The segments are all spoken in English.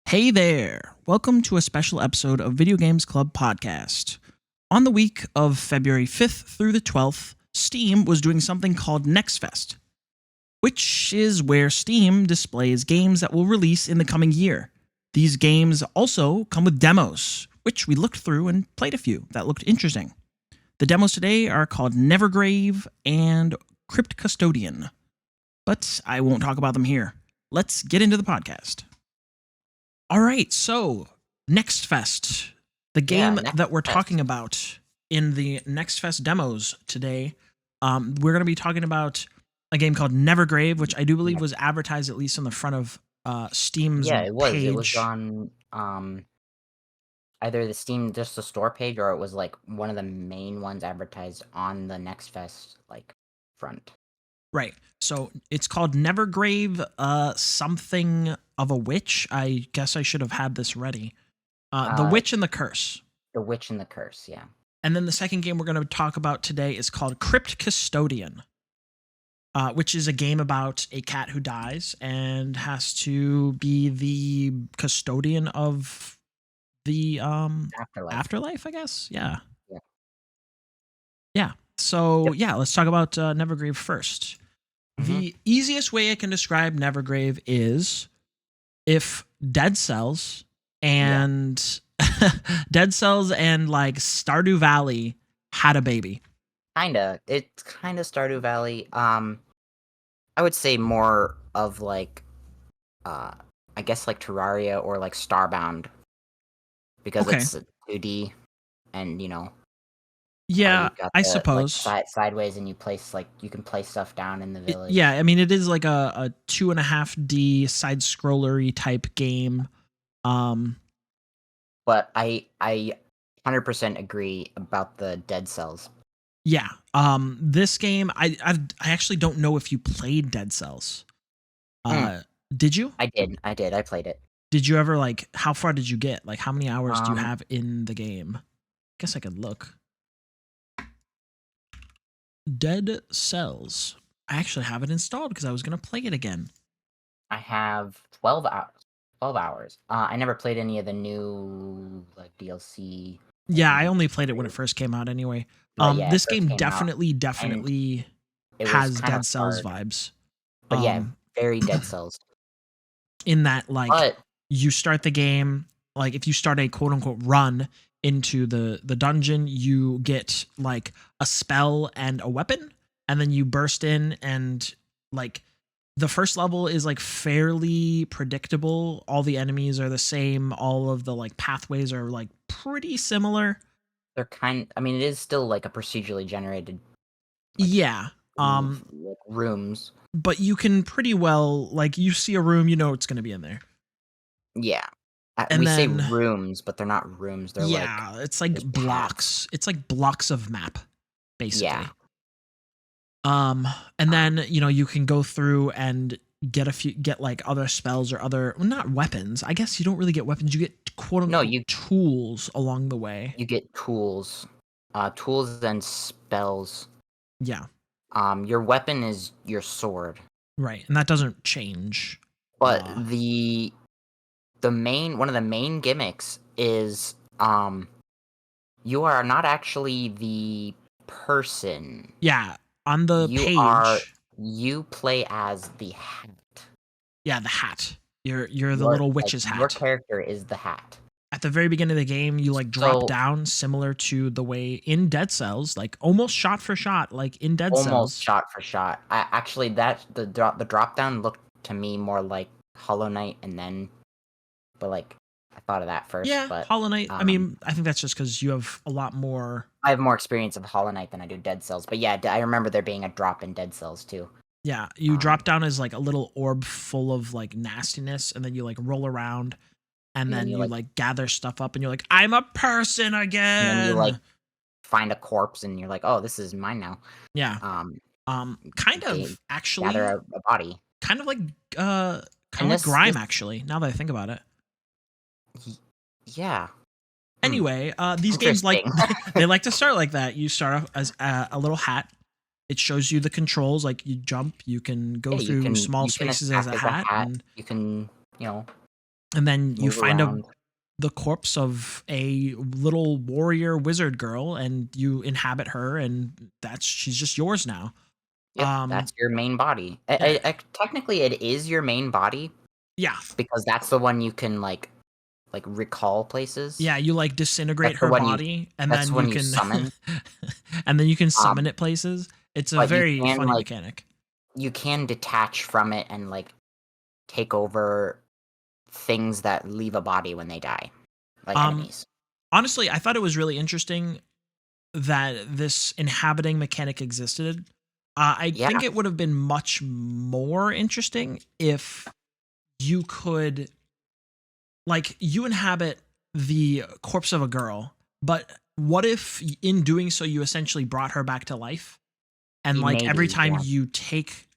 Hey there! Welcome to a special episode of Video Games Club Podcast. On the week of February 5th through the 12th, Steam was doing something called Nextfest, which is where Steam displays games that will release in the coming year. These games also come with demos, which we looked through and played a few that looked interesting. The demos today are called Nevergrave and Crypt Custodian, but I won't talk about them here. Let's get into the podcast. All right, so Nextfest, the game that we're talking about in the Nextfest demos today. We're going to be talking about a game called Nevergrave, which I do believe was advertised at least on the front of Steam's it was. page. It was on either the Steam, just the store page, or it was like one of the main ones advertised on the Nextfest front. Right. So it's called Nevergrave, something of a witch. I guess I should have had this ready. The Witch and the Curse. The Witch and the Curse, yeah. And then the second game we're going to talk about today is called Crypt Custodian, which is a game about a cat who dies and has to be the custodian of the afterlife, I guess. Yeah. So, let's talk about Nevergrave first. The easiest way I can describe Nevergrave is if Dead Cells and Dead Cells and like Stardew Valley had a baby. It's kind of Stardew Valley. I would say more of like I guess like Terraria or like Starbound, because it's 2D and yeah, I suppose. Like, sideways, and you can place stuff down in the village. Yeah, I mean, it is like a 2.5D side scrollery type game. But I 100% agree about the Dead Cells. Yeah. This game, I actually don't know if you played Dead Cells. Did you? I did. I played it. Did you ever how far did you get? Like, how many hours do you have in the game? Guess I could look. Dead Cells. I actually have it installed because I was going to play it again. I have 12 hours. 12 hours. I never played any of the new DLC. Yeah, I only played it when it first came out anyway. This game definitely has Dead Cells vibes. But very Dead Cells. In that, you start the game, if you start a quote-unquote run into the dungeon, you get like a spell and a weapon, and then you burst in, and the first level is fairly predictable. All the enemies are the same. All of the pathways are pretty similar. They're it is still a procedurally generated. Rooms. But you can pretty well you see a room, it's going to be in there. Yeah. We say rooms, but they're not rooms. They're it's like blocks. Paths. It's like blocks of map, basically. Yeah. And then you can go through and get other spells or other not weapons. I guess you don't really get weapons. You get quote unquote tools along the way. You get tools, tools and spells. Yeah. Your weapon is your sword. Right, and that doesn't change. But one of the main gimmicks is you are not actually the person. Yeah. On the page, you play as the hat. Yeah, the hat. You're the little witch's hat. Your character is the hat. At the very beginning of the game, you drop down, similar to the way in Dead Cells, almost shot for shot, in Dead Cells. Almost shot for shot. Actually, the drop down looked to me more like Hollow Knight, but I thought of that first. Yeah, but, Hollow Knight. I mean, I think that's just because you have a lot more. I have more experience of Hollow Knight than I do Dead Cells. But yeah, I remember there being a drop in Dead Cells too. Yeah, you drop down as a little orb full of nastiness, and then you roll around, and then you gather stuff up, and you're I'm a person again. And then you find a corpse, and you're oh, this is mine now. Yeah. Kind of actually gather a body. Kind of like Grime, actually. Now that I think about it. Yeah. Anyway, these games they like to start like that. You start off as a little hat. It shows you the controls, you jump, you can go through small spaces as a hat. And you can, and then you Move find around. the corpse of a little warrior wizard girl, and you inhabit her, and she's just yours now. Yep, that's your main body. Yeah, Technically, it is your main body yeah, because that's the one you can like recall places. yeah. You like disintegrate That's the her one you. body, and That's then the you one you can, summon. and then you can Um, summon it places. It's a but you very can funny mechanic. detach from it and like take over things that leave a body when they die, like Um, enemies. Honestly, I thought it was really interesting that this inhabiting mechanic existed. I Yeah, think it would have been much more interesting if you could, like, you inhabit the corpse of a girl, but what if in doing so you essentially brought her back to life? And like every maybe. time Yeah, you take,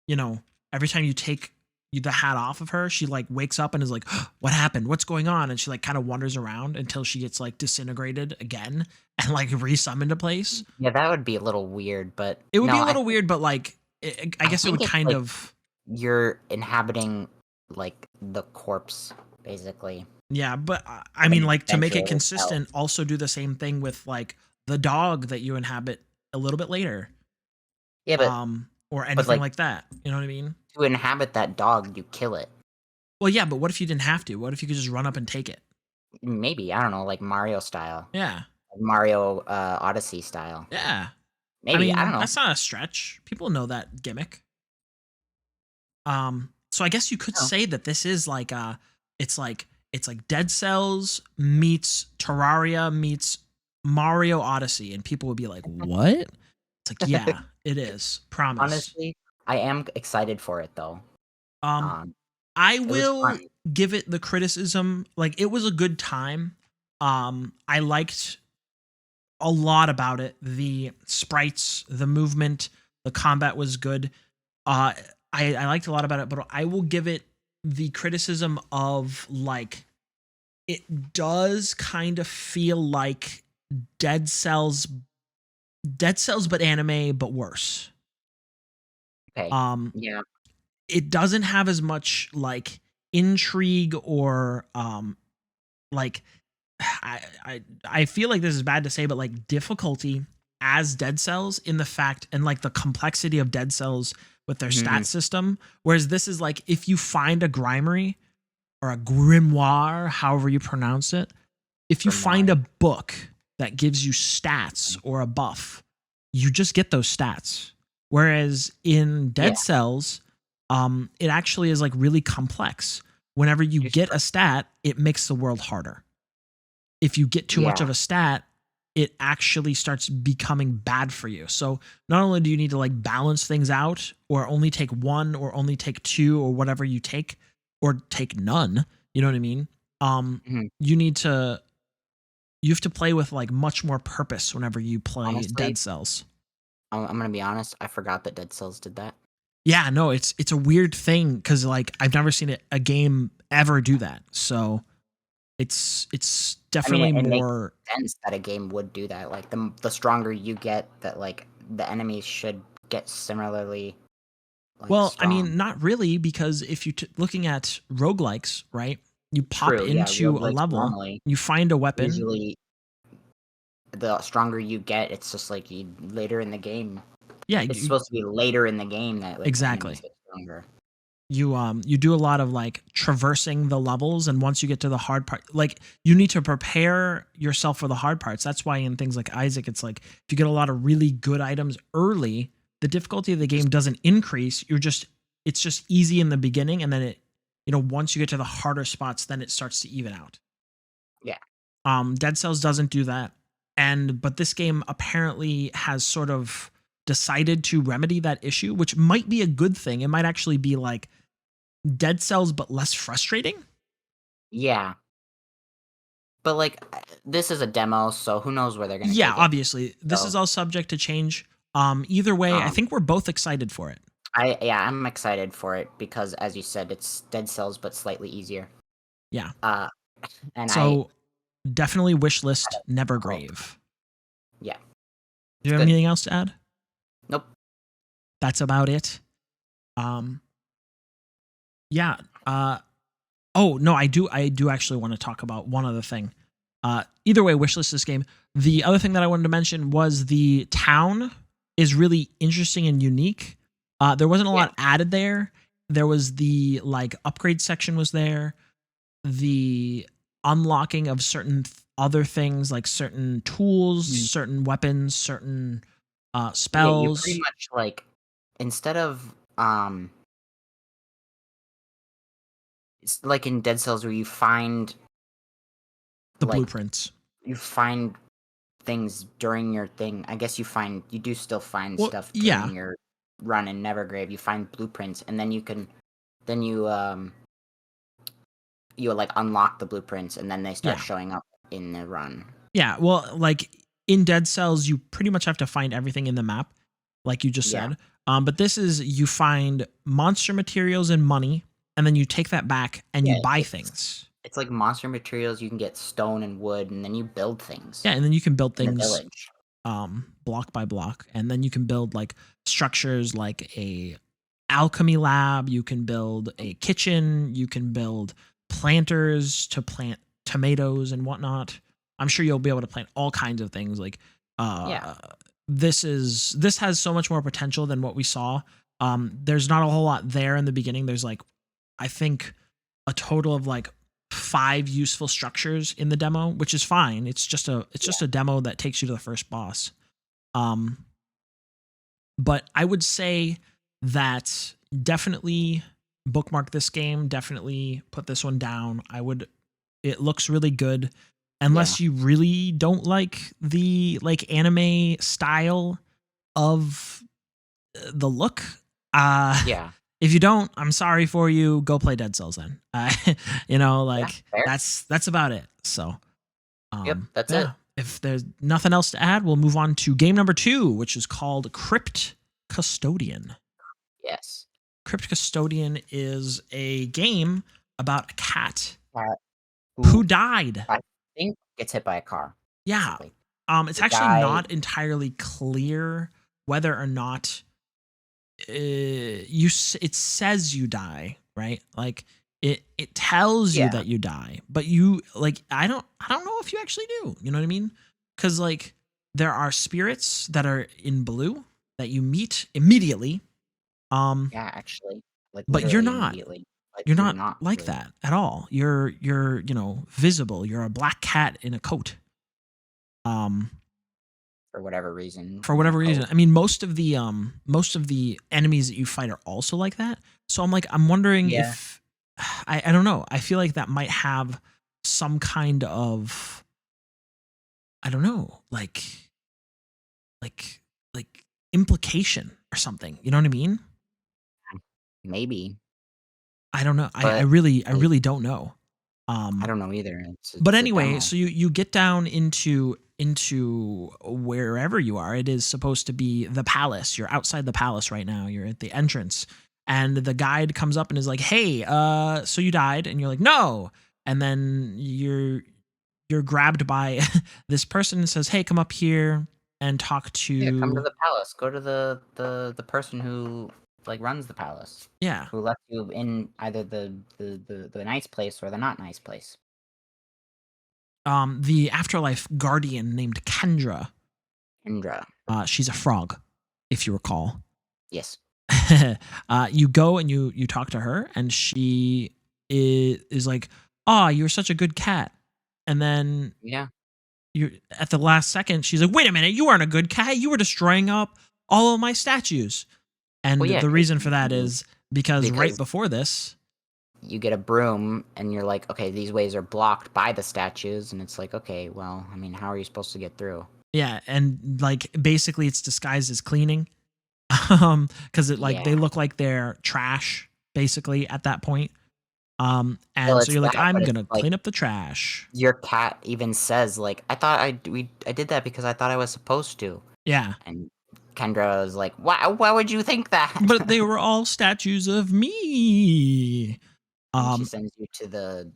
you know, every time you take the hat off of her, she like wakes up and is like, "What happened? What's going on?" And she like kind of wanders around until she gets like disintegrated again and like resummoned to place. yeah, that would be a little weird, but It would no, be a little weird, but like I I guess it think would it's kind like of, you're inhabiting like the corpse, basically. yeah. But I But mean, like to make it eventually it'll. consistent, also do the same thing with like the dog that you inhabit a little bit later, Yeah, or but anything like like that. You know what I mean? to inhabit that dog, you kill it. Well, yeah, but what if you didn't have to? What if you could just run up and take it? Maybe, I don't know, like Mario style, Yeah, like Mario Odyssey style. yeah. I Maybe, I don't mean, know. that's not a stretch. People know that gimmick. So I guess you could No. say that this is like it's like Dead Cells meets Terraria meets Mario Odyssey, and people would be like, "What?" It's like, yeah, it is. Promise. Honestly, I am excited for it though. Um, Um, I it was will fun. give it the criticism. Like, it was a good time. I liked a lot about it. The sprites, the movement, the combat was good. Uh, I liked a lot about it, but I will give it the criticism of like it does kind of feel like Dead Cells, Dead Cells, but anime, but worse. Okay. Um, Yeah. it doesn't have as much like intrigue or like I feel like this is bad to say, but like difficulty as Dead Cells in the fact and like the complexity of Dead Cells with their Mhm. stat system. Whereas this is like if you find a Grimery or a grimoire, however you pronounce it, if you find Grimoire. a book that gives you stats or a buff, you just get those stats. Whereas in Yeah. Dead Cells, it actually is like really complex. Whenever you Just get a stat, it makes the world harder. If you get too much yeah. of a stat, it actually starts becoming bad for you. So not only do you need to like balance things out or only take one or only take two or whatever you take or take none, you know what I mean? Mhm. You need to you have to play with like much more purpose whenever you play Honestly, Dead Cells. I'm gonna be honest. I forgot that Dead Cells did that. Yeah, no, it's a weird thing cuz like I've never seen a game ever do that. So it's I mean, definitely it makes more. sense that a game would do that. Like the stronger you get, that like the enemies should get similarly like Well, I mean, strong. not really, because if you looking at roguelikes, right? You pop True. Yeah. into a Roguelikes level, normally you find a weapon. usually the stronger you get, it's just like you later in the game. Yeah, It's supposed to be later in the game that like the enemies exactly. get stronger. You do a lot of like traversing the levels, and once you get to the hard part, like you need to prepare yourself for the hard parts. That's why in things like Isaac, it's like if you get a lot of really good items early, the difficulty of the game Just doesn't increase. It's just easy in the beginning, and then once you get to the harder spots, then it starts to even out. yeah. Dead Cells doesn't do that, but this game apparently has sort of decided to remedy that issue, which might be a good thing. It might actually be like Dead Cells, but less frustrating. Yeah. But like this is a demo, so who knows where they're gonna Yeah, take it. obviously, this is So all subject to change. Either way, I um think we're both excited for it. I'm excited for it because as you said, it's Dead Cells but slightly easier. Yeah, Uh and I so definitely wish had list a hope. Nevergrave. Yeah, Do it's you have good. anything else to add? Nope. That's about it. Um, yeah. Oh no, I do actually want to talk about one other thing. Either way, wishlist this game. The other thing that I wanted to mention was the town is really interesting and unique. There wasn't a Yeah. lot added there. There was the like upgrade section was there. The unlocking of certain other things like certain tools, certain weapons, certain Yeah, you pretty spells. much like instead of it's like in Dead Cells where The like blueprints. you find things during your thing. I guess you do still find Well, stuff yeah, during your run in Nevergrave. You find blueprints, and then you like unlock the blueprints, and then they start yeah. showing up in the run. Yeah, well, like in Dead Cells, you pretty much have to find everything in the map, like you just Yeah. said. But this is you find monster materials and money, and then you take that back and you Yeah, buy things. it's like monster materials. You can get stone and wood, and then you build things Yeah, and then you can build in the things village. block by block, and then you can build like structures like a alchemy lab. You can build a kitchen. You can build planters to plant tomatoes and whatnot. I'm sure you'll be able to plant all kinds of things. Like Yeah. this has so much more potential than what we saw. There's not a whole lot there in the beginning. There's like I think a total of like 5 useful structures in the demo, which is fine. It's just a demo that takes you to the first boss. Um, but I would say that definitely bookmark this game. Definitely put this one down. It looks really good. Unless you really don't like the like anime style of the look. Yeah. If you don't, I'm sorry for you. Go play Dead Cells then. Like Fair. that's about it. So, Yep, that's it. yeah. If there's nothing else to add, we'll move on to game number 2, which is called Crypt Custodian. Yes. Crypt Custodian is a game about a cat Cat who died. I think gets hit by a car. Yeah. Basically. It's The actually guy- not entirely clear whether or not it says you die, right? Like it tells you Yeah. that you die, but you like I don't know if you actually do. You know what I mean? Cuz like there are spirits that are in blue that you meet immediately. Yeah, actually. Like But you're literally not. immediately. Like You're not like really. that at all. You're visible. You're a black cat in a coat. For whatever reason. For whatever reason. I mean, most of the enemies that you fight are also like that. So I'm wondering Yeah. if I don't know. I feel like that might have some kind of I don't know, like implication or something. You know what I mean? Maybe. I don't know. I But really don't know. I don't know either. But it's a anyway, demo. so you get down into wherever you are. It is supposed to be the palace. You're outside the palace right now. You're at the entrance, and the guide comes up and is like, "Hey, so you died?" And you're like, "No." And then you're grabbed by this person and says, "Hey, come up here and talk to." Yeah, come to the palace. Go to the person who like runs the palace. Yeah. Who left you in either the nice place or the not nice place. The afterlife guardian named Kendra. Indra. She's a frog, if you recall. Yes. You go and you talk to her, and she is like, "Oh, you're such a good cat." And then Yeah. you at the last second, she's like, "Wait a minute, you aren't a good cat. You were destroying up all of my statues." And Well, yeah, the 'cause reason for that is because right because- before this, You get a broom and you're like, okay, these ways are blocked by the statues, and it's like, okay, well, I mean, how are you supposed to get through? yeah, and like basically it's disguised as cleaning, because it like they Yeah. look like they're trash basically at that point. And Well, so it's you're like, that, I'm but it's gonna like- clean up the trash. Your cat even says, like, I thought I did that because I thought I was supposed to. Yeah, And Kendra was like, why would you think that? but they were all statues of me. And she sends you to the,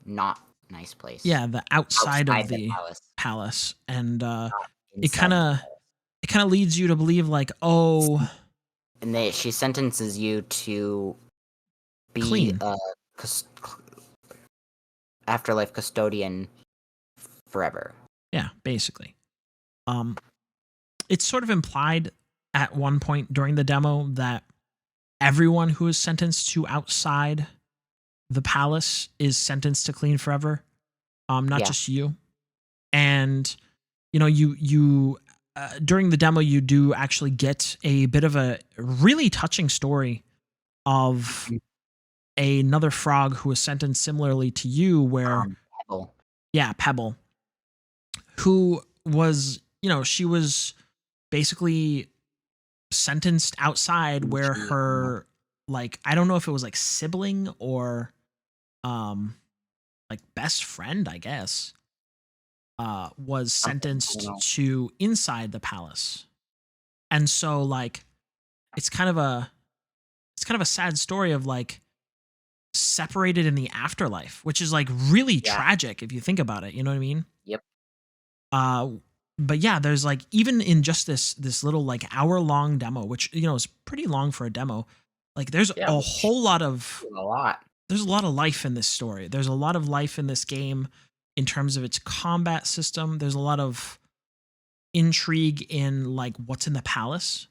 not nice place. Yeah, the outside of the palace. palace, and it inside kind the of palace. leads you to believe like, oh, And she sentences you to be Clean. afterlife custodian forever. Yeah, basically. It's sort of implied at one point during the demo that everyone who is sentenced to outside the palace is sentenced to clean forever. Not Yeah. just you. And you during the demo you do actually get a bit of a really touching story of another frog who was sentenced similarly to you, where Pebble. yeah, Pebble, who was, she was basically sentenced outside, where her, like, I don't know if it was like sibling or like best friend, I guess, was sentenced to inside the palace. And so like it's kind of a sad story of like separated in the afterlife, which is like really tragic if you think about it, you know what I mean? Yep. But yeah, there's like, even in just this little like hour-long demo, which is pretty long for a demo, like there's a whole lot of there's a lot of life in this story. There's a lot of life in this game in terms of its combat system. There's a lot of intrigue in like what's in the palace.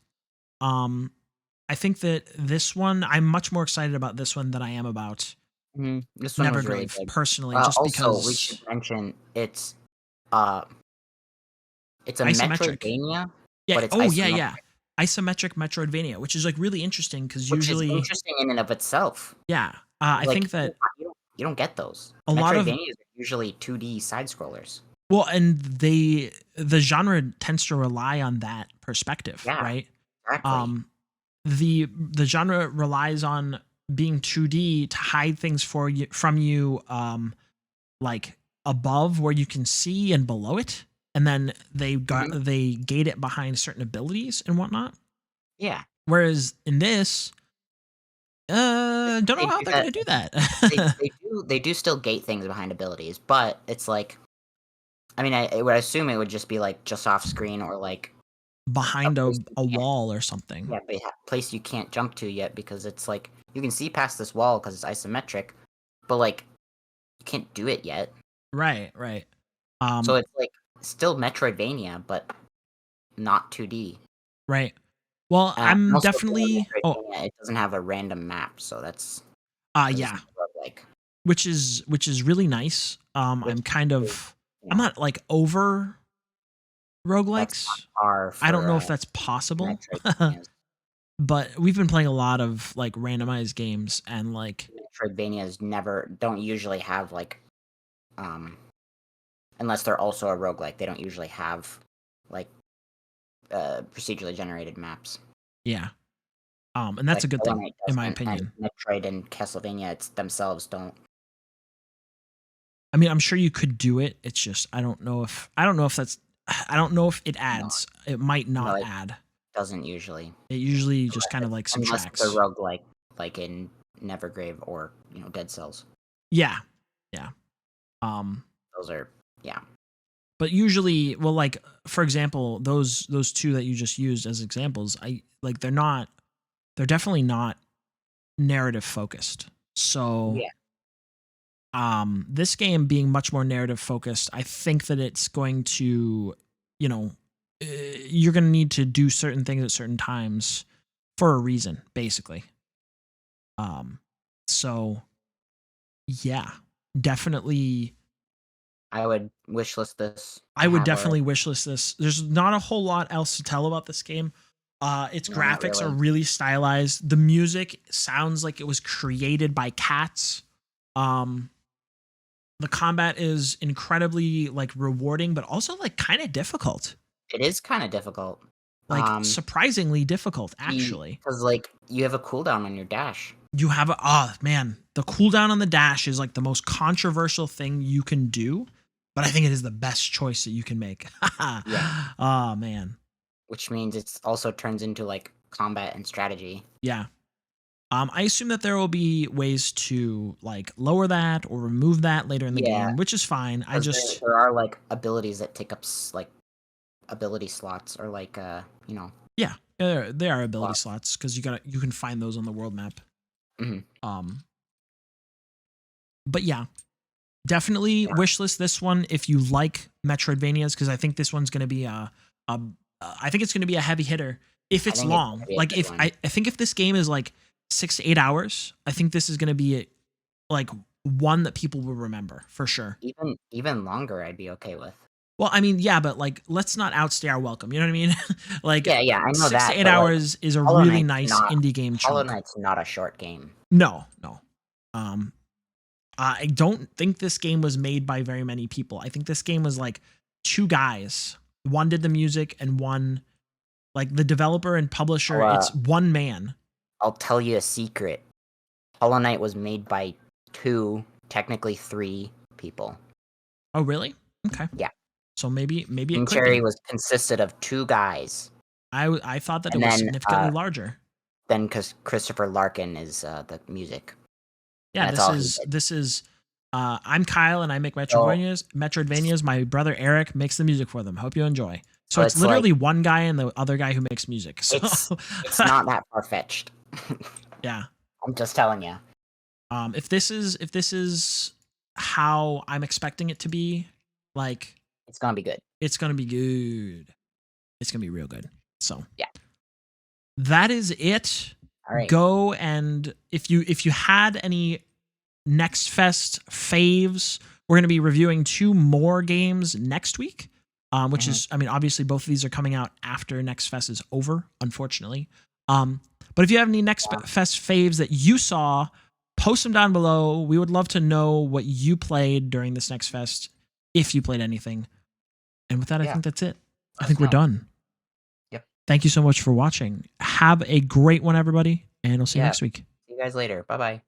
I think that this one, I'm much more excited about this one than I am about This one was really Nevergrave good. personally, just Also, because we should mention it's a isometric. metroidvania, Yeah. but it's yeah. Isometric metroidvania, which is like really interesting because usually, is interesting in and of itself. yeah, I think that you don't get those. A lot of Metroidvanias are usually 2D side scrollers. Well, and the genre tends to rely on that perspective, right? Exactly. The genre relies on being 2D to hide things from you, like above where you can see and below it, and then they gate it behind certain abilities and whatnot. Yeah. Whereas in this, don't know how they're gonna do that. they do still gate things behind abilities, but it's like, I mean, I would assume it would just be like just off screen or like behind a wall or something. Yeah, but place you can't jump to yet, because it's like you can see past this wall because it's isometric, but like you can't do it yet. Right. So it's like still Metroidvania, but not 2D. Right. Well, I'm definitely. It doesn't have a random map, so that's yeah. Like, which is really nice. I'm kind of I'm not like over roguelikes. I don't know if that's possible. But we've been playing a lot of like randomized games, and like Metroidvanias don't usually have like unless they're also a roguelike, they don't usually have like procedurally generated maps. Yeah. And that's like, a good thing in my opinion. And Metroid and Castlevania themselves don't. I mean, I'm sure you could do it. It's just I don't know if it adds. No. It might not add. Doesn't usually. It usually just kind of like subtracts. Unless it's a roguelike, like in Nevergrave or Dead Cells. Yeah. Those are But usually, well, like for example, those two that you just used as examples, they're definitely not narrative focused. So this game being much more narrative focused, I think that it's going to, you're going to need to do certain things at certain times for a reason, basically. So yeah, definitely. I would wishlist this. I would definitely wishlist this. There's not a whole lot else to tell about this game. Its graphics are really stylized. The music sounds like it was created by cats. The combat is incredibly like rewarding, but also like kind of difficult. It is kind of difficult. Like surprisingly difficult, actually. Because like you have a cooldown on your dash. You have the cooldown on the dash is like the most controversial thing you can do, but I think it is the best choice that you can make. Yeah. Oh man. Which means it also turns into like combat and strategy. Yeah. I assume that there will be ways to like lower that or remove that later in the game, which is fine. There are like abilities that take up like ability slots, or like Yeah, there are ability slots because you can find those on the world map. Mm-hmm. But yeah, definitely wishlist this one if you like Metroidvanias, because I think this one's going to be I think it's going to be a heavy hitter if it's long. Like if I think if this game is like 6 to 8 hours, I think this is going to be like one that people will remember for sure. Even longer, I'd be okay with. Well, I mean, yeah, but like, let's not outstay our welcome. You know what I mean? Like, yeah, I know 6 that, to 8 hours is a really nice indie game chunk. Hollow Knight's not a short game. No. I don't think this game was made by very many people. I think this game was like 2 guys. One did the music and one, like the developer and publisher, it's one man. I'll tell you a secret. Hollow Knight was made by 2, technically 3 people. Oh, really? Okay. Yeah. So maybe it Cherry was consisted of 2 guys. I thought that it was significantly larger. Then because Christopher Larkin is the music. Yeah, this is I'm Kyle and I make Metroidvanias. My brother Eric makes the music for them. Hope you enjoy. So it's literally like, one guy and the other guy who makes music. So it's not that far fetched. Yeah. I'm just telling you. If this is how I'm expecting it to be, like it's gonna be good. It's gonna be good. It's gonna be real good. So yeah. That is it. All right. Go and if you had any Nextfest faves, we're going to be reviewing 2 more games next week, which is, I mean, obviously both of these are coming out after Nextfest is over, unfortunately. But if you have any Nextfest faves that you saw, post them down below. We would love to know what you played during this Nextfest, if you played anything. And with that, I think that's it. I think we're done. Thank you so much for watching. Have a great one, everybody, and I'll see you next week. See you guys later. Bye-bye.